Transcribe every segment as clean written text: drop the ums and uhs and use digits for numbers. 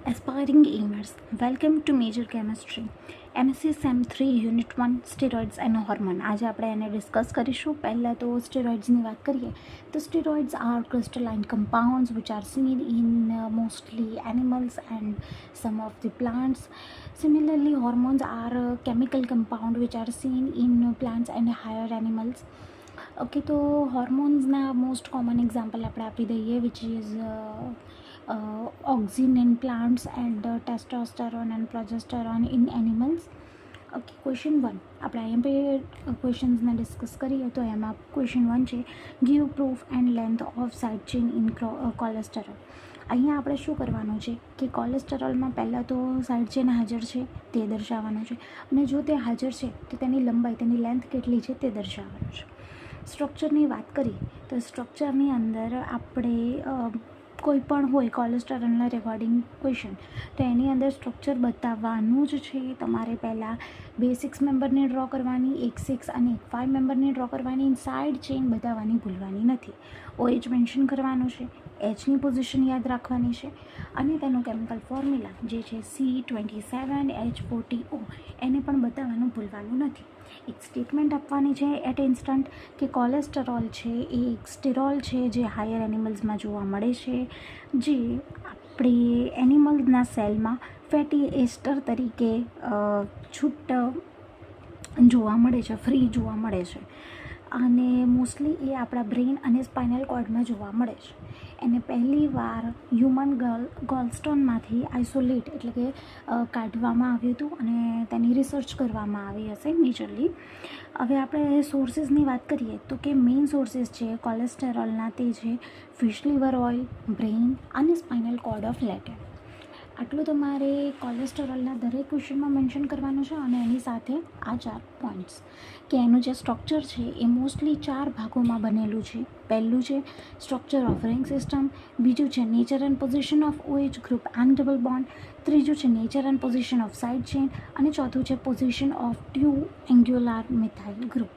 Aspiring aimers, welcome to Major Chemistry. MSc Sem 3 Unit 1 Steroids and Hormone. આજે આપણે એને discuss કરીશું. પહેલાં તો સ્ટેરોઇડ્સની વાત કરીએ તો steroids are crystalline compounds which are seen in mostly animals and some of the plants. Similarly, hormones are chemical compound which are seen in plants and higher animals. Okay, તો હોર્મોન્સના મોસ્ટ કોમન એક્ઝામ્પલ આપણે આપી દઈએ which is auxin in plants and testosterone and progesterone in animals. Okay, question 1 આપણે IMP ક્વેશ્ચન્સને discuss કરીએ તો એમાં question 1 છે give proof and length off side chain in cholesterol. અહીંયા આપણે શું કરવાનું છે કે કોલેસ્ટેરોલમાં પહેલાં તો સાઇડ ચેઇન હાજર છે તે દર્શાવવાનું છે, અને જો તે હાજર છે તો તેની લંબાઈ, તેની લેન્થ કેટલી છે તે દર્શાવવાનું છે. સ્ટ્રક્ચરની વાત કરીએ તો સ્ટ્રક્ચરની અંદર આપણે કોઈ પણ હોય કોલેસ્ટેરોલના રિગાર્ડિંગ ક્વેશ્ચન તો એની અંદર સ્ટ્રક્ચર બતાવવાનું જ છે. તમારે પહેલાં બે 6 મેમ્બરની ડ્રો કરવાની, એક 6 અને એક 5 મેમ્બરની ડ્રો કરવાની, સાઇડ ચેઇન બતાવવાની ભૂલવાની નથી. OH મેન્શન કરવાનું છે, Hની પોઝિશન યાદ રાખવાની છે અને તેનું કેમિકલ ફોર્મ્યુલા જે છે C27H40O એને પણ બતાવવાનું ભૂલવાનું નથી. એક સ્ટેટમેન્ટ આપવાની છે એટ ઇન્સ્ટન્ટ કે કોલેસ્ટેરોલ છે એ એક સ્ટેરોલ છે જે હાયર એનિમલ્સમાં જોવા મળે છે, જે આપણે એનિમલ્સના સેલમાં ફેટી એસ્ટર તરીકે છૂટ જોવા મળે છે, ફ્રી જોવા મળે છે, અને મોસ્ટલી એ આપણા બ્રેઇન અને સ્પાઇનલ કોર્ડમાં જોવા મળે છે. એને પહેલી વાર હ્યુમન ગોલસ્ટોનમાંથી આઇસોલેટ એટલે કે કાઢવામાં આવ્યું હતું અને તેની રિસર્ચ કરવામાં આવી હશે મેજરલી. હવે આપણે સોર્સિસની વાત કરીએ તો કે મેઇન સોર્સિસ છે કોલેસ્ટેરોલના તે છે ફિશ લીવર ઓઇલ, બ્રેઇન અને સ્પાઇનલ કોર્ડ ઓફ લેટેન. આટલું તમારે કોલેસ્ટેરોલના દરેક ક્વેશ્ચનમાં મેન્શન કરવાનું છે અને એની સાથે આ 4 પોઈન્ટ્સ કે એનું જે સ્ટ્રક્ચર છે એ મોસ્ટલી 4 ભાગોમાં બનેલું છે. પહેલું છે સ્ટ્રક્ચર ઓફ રિંગ સિસ્ટમ, બીજું છે nature and position of OH group and double bond, ત્રીજું છે nature and position off side chain અને ચોથું છે position of 2 angular methyl group.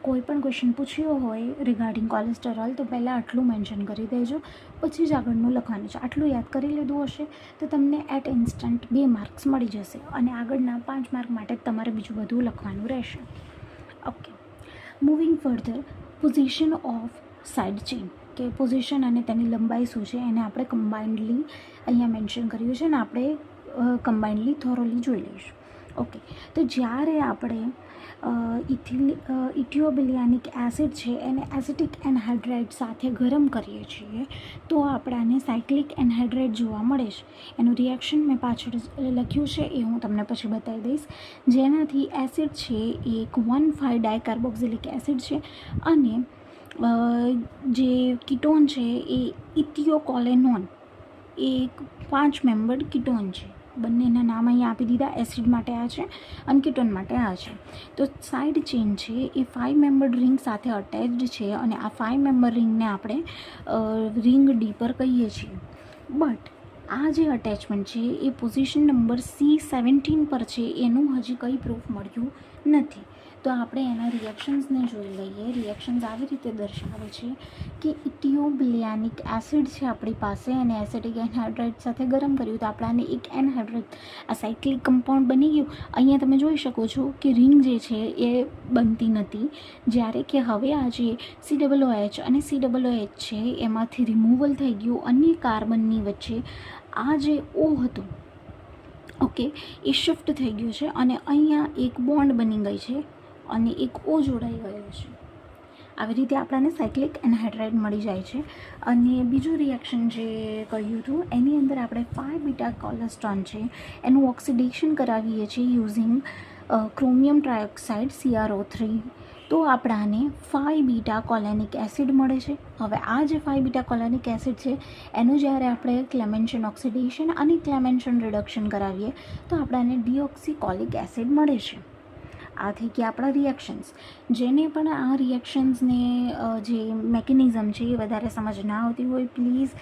કોઈ પણ ક્વેશ્ચન પૂછ્યો હોય રિગાર્ડિંગ કોલેસ્ટેરોલ તો પહેલાં આટલું મેન્શન કરી દેજો, પછી જ આગળનું લખવાનું છે. આટલું યાદ કરી લીધું હશે તો તમને એટ ઇન્સ્ટન્ટ 2 માર્ક્સ મળી જશે અને આગળના 5 માર્ક માટે તમારે બીજું બધું લખવાનું રહેશે. Okay, moving further, position off side chain કે પોઝિશન અને તેની લંબાઈ શું છે એને આપણે કમ્બાઇન્ડલી અહીંયા મેન્શન કર્યું છે અને આપણે કમ્બાઇન્ડલી થોરોલી જોઈ લઈશું. ઓકે, તો જ્યારે આપણે ઇથિયોબિલિયાનિક એસિડ છે એને એસિટિક એનહાઇડ્રાઇડ સાથે ગરમ કરીએ છીએ તો આપણાને સાયક્લિક એનહાઇડ્રાઇડ જોવા મળે છે. એનું રિએક્શન મેં પાછળ લખ્યું છે એ હું તમને પછી બતાવી દઈશ, જેનાથી એસિડ છે એ એક 1,5-ડાયકાર્બોક્સિલિક એસિડ છે અને જે કીટોન છે એ ઇથિયોકોલેનોન એ એક 5 મેમ્બર્ડ કીટોન છે. બંનેના નામ અહીંયા આપી દીધા, એસિડ માટે આ છે અને કીટોન માટે આ છે. તો સાઇડ ચેઇન છે એ 5 મેમ્બર્ડ રિંગ સાથે અટેચ્ડ છે અને આ 5 મેમ્બર રિંગને આપણે રિંગ ડી પર કહીએ છીએ. બટ આ જે અટેચમેન્ટ છે એ પોઝિશન નંબર C17 પર છે, એનું હજી કંઈ પ્રૂફ મળ્યું નથી. તો આપણે એના રિએક્શન્સને જોઈ લઈએ. રિએક્શન્સ આવી રીતે દર્શાવે છે કે ઇથિયોબિલિયાનિક એસિડ છે આપણી પાસે અને એસિટિક એનહાઇડ્રાઇડ સાથે ગરમ કર્યું તો આપણાને એક એનહાઇડ્રાઇડ આ સાયક્લિક કમ્પાઉન્ડ બની ગયું. અહીંયા તમે જોઈ શકો છો કે રિંગ જે છે એ બનતી નથી, જ્યારે કે હવે આ જે COOH અને COOH છે એમાંથી રિમૂવલ થઈ ગયું અને કાર્બનની વચ્ચે આ જે O હતું ઓકે એ શિફ્ટ થઈ ગયું છે અને અહીંયા એક બોન્ડ બની ગઈ છે અને એક O જોડાઈ ગયો છે. આવી રીતે આપણાને સાયક્લિક એનહાઇડ્રાઇડ મળી જાય છે. અને બીજું રિએક્શન જે કહ્યું હતું એની અંદર આપણે 5-બીટા કોલેસ્ટોન છે એનું ઓક્સિડેશન કરાવીએ છીએ યુઝિંગ ક્રોમિયમ ટ્રાયોક્સાઇડ CrO3 તો આપણાને 5-બીટા કોલેનિક એસિડ મળે છે. હવે આ જે 5-બીટા કોલેનિક એસિડ છે એનું જ્યારે આપણે ક્લેમેન્શન ઓક્સિડેશન અને ક્લેમેન્શન રિડક્શન કરાવીએ તો આપણાને ડીઓક્સીકોલિક એસિડ મળે છે. આ થઈ ગયા આપણા રિએક્શન્સ. જેને પણ આ રિએક્શન્સને જે મેકેનિઝમ છે એ વધારે સમજ ના આવતી હોય પ્લીઝ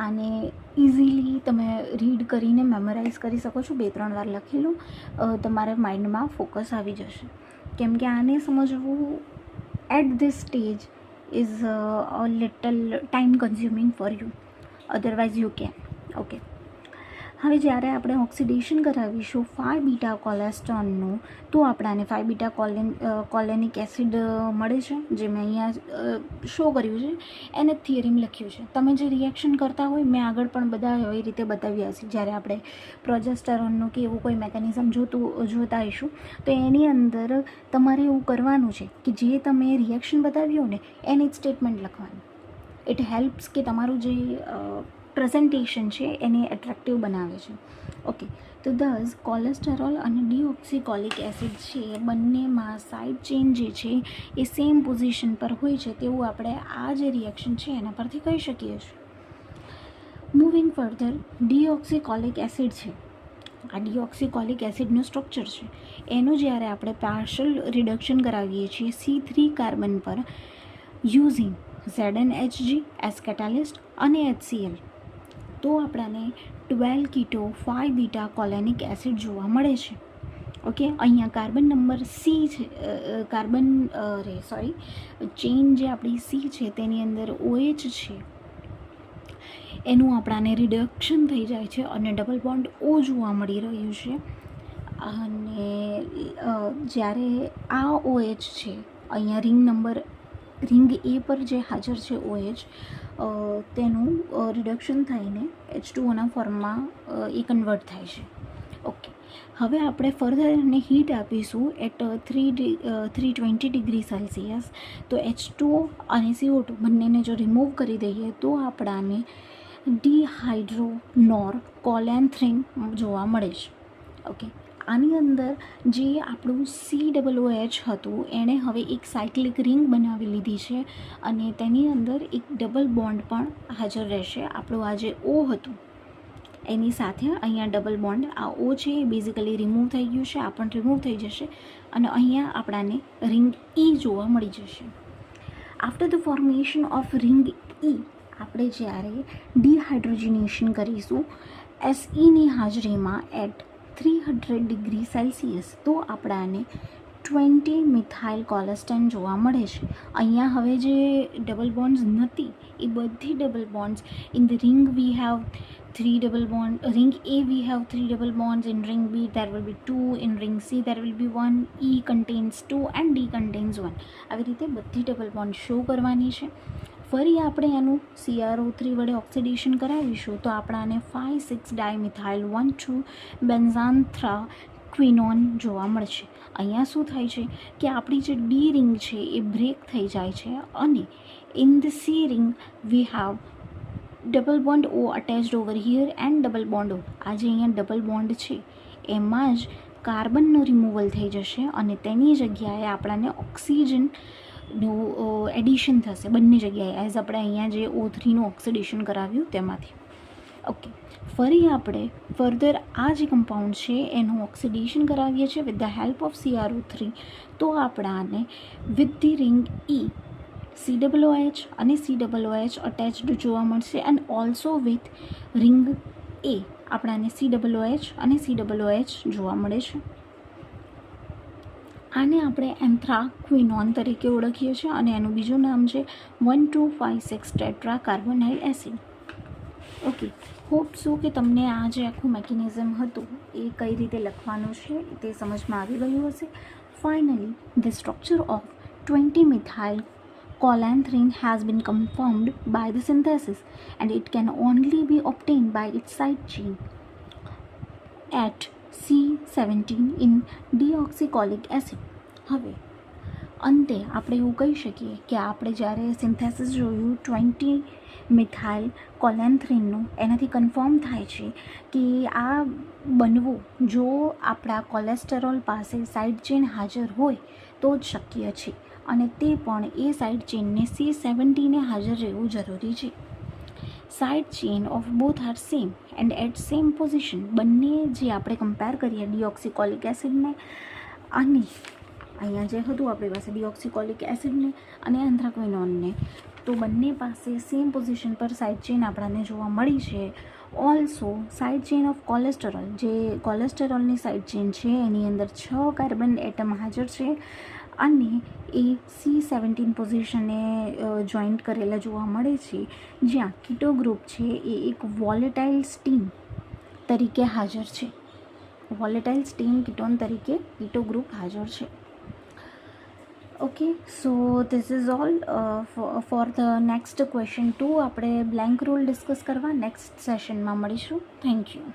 આને ઇઝીલી તમે રીડ કરીને મેમોરાઇઝ કરી શકો છો. 2-3 વાર લખી લો, તમારા માઇન્ડમાં ફોકસ આવી જશે. કેમ કે આને સમજવું at this stage is a little time consuming for you, otherwise you can. Okay, હવે જ્યારે આપણે ઓક્સિડેશન કરાવીશું 5 બીટા કોલેસ્ટ્રોલનું તો આપણાને 5 બીટા કોલેનિક એસિડ મળે છે, જે મેં અહીંયા શો કર્યું છે, એને થિયરીમાં લખ્યું છે. તમે જે રિએક્શન કરતા હોય મેં આગળ પણ બધા એવી રીતે બતાવ્યા છે. જ્યારે આપણે પ્રોજેસ્ટેરોનનું કે એવું કોઈ મેકેનિઝમ જોતા આવીશું તો એની અંદર તમારે એવું કરવાનું છે કે જે તમે રિએક્શન બતાવ્યું ને એની જ સ્ટેટમેન્ટ લખવાની. ઇટ હેલ્પ્સ કે તમારું જે પ્રેઝન્ટેશન છે એને એટ્રેક્ટિવ બનાવે છે. ઓકે, તો દસ કોલેસ્ટેરોલ અને ડીઓક્સીકોલિક એસિડ છે બંનેમાં સાઇડ ચેઇન જે છે એ સેમ પોઝિશન પર હોય છે તેવું આપણે આ જે રિએક્શન છે એના પરથી કહી શકીએ છીએ. મૂવિંગ ફર્ધર, ડીઓક્સીકોલિક એસિડ છે, આ ડીઓક્સીકોલિક એસિડનું સ્ટ્રક્ચર છે એનું જ્યારે આપણે પાર્શિયલ રિડક્શન કરાવીએ છીએ C3 કાર્બન પર યુઝિંગ ZnHg એસ કેટાલિસ્ટ અને HCl તો આપણને 12 કીટો 5 બીટા કોલેનિક એસિડ જોવા મળે છે. ઓકે, અહીંયા કાર્બન નંબર ચેઇન જે આપણી C છે તેની અંદર OH છે એનું આપણાને રિડક્શન થઈ જાય છે અને ડબલ બોન્ડ O જોવા મળી રહ્યું છે. અને જ્યારે આ OH છે અહીંયા રિંગ A પર જે હાજર છે OH તેનું રિડક્શન થઈને H2Oના ફોર્મમાં એ કન્વર્ટ થાય છે. ઓકે, હવે આપણે ફર્ધર એને હીટ આપીશું એટ 320 ડિગ્રી સેલ્સિયસ તો H2O અને CO2 બંનેને જો રિમૂવ કરી દઈએ તો આપણાને ડિહાઇડ્રોનોર કોલેન્થ્રીન જોવા મળે છે. ઓકે, આની અંદર જે આપણું COOH હતું એણે હવે એક સાયક્લિક રિંગ બનાવી લીધી છે અને તેની અંદર એક ડબલ બોન્ડ પણ હાજર રહેશે. આપણું આ જે O હતું એની સાથે અહીંયા ડબલ બોન્ડ આ O છે એ બેઝિકલી રિમૂવ થઈ ગયું છે, આ પણ રિમૂવ થઈ જશે અને અહીંયા આપણાને રિંગ E જોવા મળી જશે. After the formation of ring E આપણે જ્યારે ડિહાઇડ્રોજનેશન કરીશું SEની હાજરીમાં એટ 300 ડિગ્રી સેલ્સિયસ તો આપણાને 20 મિથાઇલ કોલેસ્ટેન જોવા મળે છે. અહીંયા હવે જે ડબલ બોન્ડ્સ નથી એ બધી double bonds in the ring we have 3 double bond, ring A we have 3 double bonds, in ring B there will be 2, in ring C there will be 1, E contains 2 and D contains 1. આવી રીતે બધી double bond show કરવાની છે. ફરી આપણે એનું CrO3 વડે oxidation કરાવીશું તો આપણાને 5,6 ડાયમિથાઇલ 1,2 બેન્ઝાન્થ્રાક્વિનોન જોવા મળશે. અહીંયા શું થાય છે કે આપણી જે ડી રિંગ છે એ બ્રેક થઈ જાય છે અને in the C ring we have double bond O attached over here and double bond O. આ જે અહીંયા ડબલ બોન્ડ છે એમાં જ કાર્બનનું રિમૂવલ થઈ જશે અને તેની જગ્યાએ આપણાને ઓક્સિજનનું એડિશન થશે બંને જગ્યાએ, એઝ આપણે અહીંયા જે O3નું ઓક્સિડેશન કરાવ્યું તેમાંથી. ઓકે, ફરી આપણે ફર્ધર આ જે કમ્પાઉન્ડ છે એનું ઓક્સિડેશન કરાવીએ છીએ with the help of CrO3 તો આપણાને with the ring E COOH અને COOH અટેચ્ડ જોવા મળશે and also with ring A આપણાને COOH અને COOH જોવા મળે છે. આને આપણે એન્થ્રાક્વિનોન તરીકે ઓળખીએ છીએ અને એનું બીજું નામ છે 1256 tetra carbonyl acid. Okay, hope so કે તમને આ જે આખું મેકેનિઝમ હતું એ કઈ રીતે લખવાનું છે તે સમજમાં આવી ગયું હશે. Finally the structure of 20 methyl colanthrin has been confirmed by the synthesis and it can only be obtained by its side chain at C17 in deoxycholic acid. હવે અંતે આપણે એવું કહી શકીએ કે આપણે જ્યારે સિન્થેસિસ જોયું 20 મિથાઇલ કોલેન્થ્રીનનું એનાથી કન્ફર્મ થાય છે કે આ બનવું જો આપણા કોલેસ્ટેરોલ પાસે સાઇડ ચેઇન હાજર હોય તો જ શક્ય છે અને તે પણ એ સાઇડ ચેઇનને C17 હાજર રહેવું જરૂરી છે. Side chain of both are same and at same position. બંને જે આપણે કમ્પેર કરીએ ડીઓક્સીકોલિક એસિડને અને અહીંયા જે હતું આપણી પાસે ડીઓક્સીકોલિક એસિડને અને એન્થ્રાક્વિનોનને તો બંને પાસે સેમ પોઝિશન પર સાઇડ ચેઇન આપણને જોવા મળી છે. Also side chain of cholesterol, જે કોલેસ્ટેરોલની સાઇડ ચેઇન છે એની અંદર 6 કાર્બન એટમ હાજર છે અને એ C17 પોઝિશને જોઈન્ટ કરેલા જોવા મળે છે, જ્યાં કીટો ગ્રુપ છે એ એક વોલેટાઇલ સ્ટીમ તરીકે હાજર છે. વોલેટાઇલ સ્ટીમ કીટોન તરીકે કીટો ગ્રુપ હાજર છે. Okay, so this is all for the next question 2. આપણે બ્લેન્ક રૂલ ડિસ્કસ કરવા નેક્સ્ટ સેશનમાં મળીશું. Thank you.